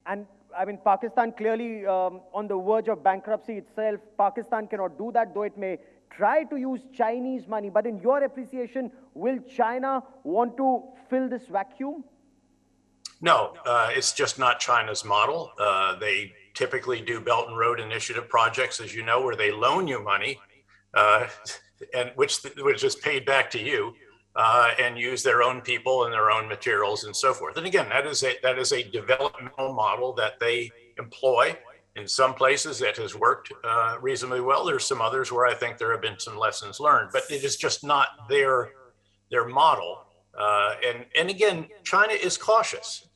And I mean, Pakistan clearly on the verge of bankruptcy itself. Pakistan cannot do that, though it may try to use Chinese money. But in your appreciation, will China want to fill this vacuum? No, it's just not China's model. They typically do Belt and Road Initiative projects, as you know, where they loan you money, and which is paid back to you, and use their own people and their own materials and so forth. And again, that is a developmental model that they employ. In some places it has worked reasonably well. There's some others where I think there have been some lessons learned, but it is just not their model. And again, China is cautious.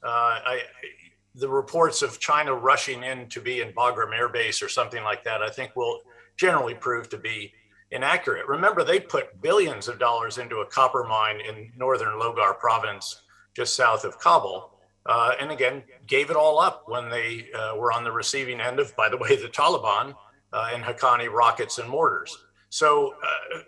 The reports of China rushing in to be in Bagram Air Base or something like that, I think will generally prove to be inaccurate. Remember, they put billions of dollars into a copper mine in northern Logar province, just south of Kabul, and again, gave it all up when they were on the receiving end of, by the way, the Taliban and Haqqani rockets and mortars. So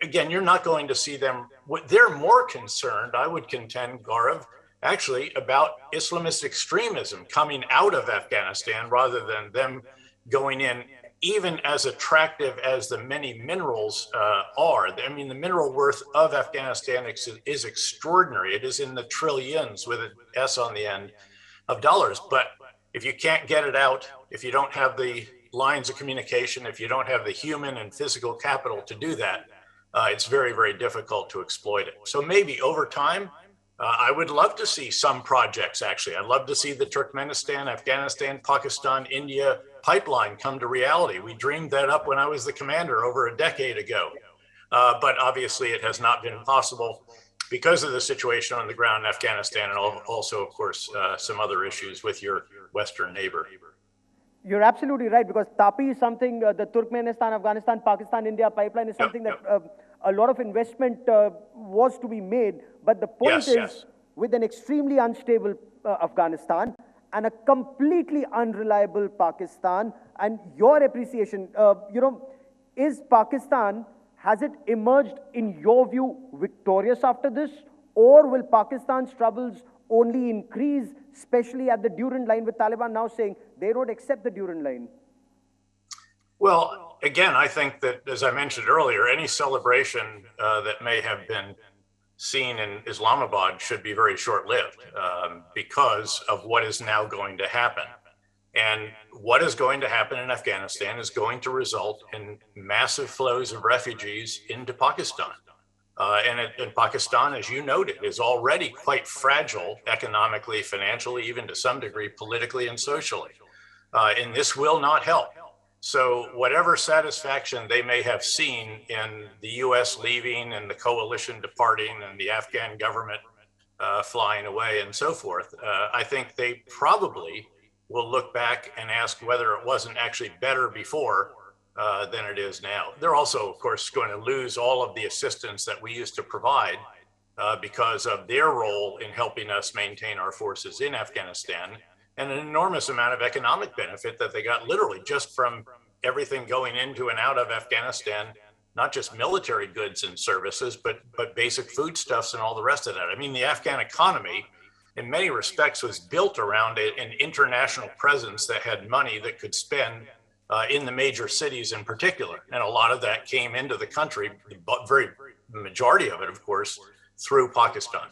again, you're not going to see them. They're more concerned, I would contend, Gaurav, actually about Islamist extremism coming out of Afghanistan rather than them going in, even as attractive as the many minerals are. I mean, the mineral worth of Afghanistan is extraordinary. It is in the trillions with an S on the end of dollars. But if you can't get it out, if you don't have the lines of communication, if you don't have the human and physical capital to do that, it's very, very difficult to exploit it. So maybe over time, I would love to see some projects, actually. I'd love to see the Turkmenistan-Afghanistan-Pakistan-India pipeline come to reality. We dreamed that up when I was the commander over a decade ago. But obviously it has not been possible because of the situation on the ground in Afghanistan, and also, of course, some other issues with your Western neighbor. You're absolutely right, because TAPI is something, the Turkmenistan-Afghanistan-Pakistan-India pipeline is something that a lot of investment was to be made. But the point is, with an extremely unstable Afghanistan and a completely unreliable Pakistan, and your appreciation, is Pakistan, has it emerged, in your view, victorious after this? Or will Pakistan's troubles only increase, especially at the Durand line, with Taliban now saying they don't accept the Durand line? Well, again, I think that, as I mentioned earlier, any celebration that may have been seen in Islamabad should be very short-lived because of what is now going to happen. And what is going to happen in Afghanistan is going to result in massive flows of refugees into Pakistan. And Pakistan, as you noted, is already quite fragile economically, financially, even to some degree, politically and socially. And this will not help. So whatever satisfaction they may have seen in the US leaving and the coalition departing and the Afghan government flying away and so forth, I think they probably will look back and ask whether it wasn't actually better before than it is now. They're also, of course, going to lose all of the assistance that we used to provide because of their role in helping us maintain our forces in Afghanistan, and an enormous amount of economic benefit that they got literally just from everything going into and out of Afghanistan, not just military goods and services, but basic foodstuffs and all the rest of that. I mean, the Afghan economy, in many respects, was built around an international presence that had money that could spend in the major cities in particular. And a lot of that came into the country, the majority of it, of course, through Pakistan.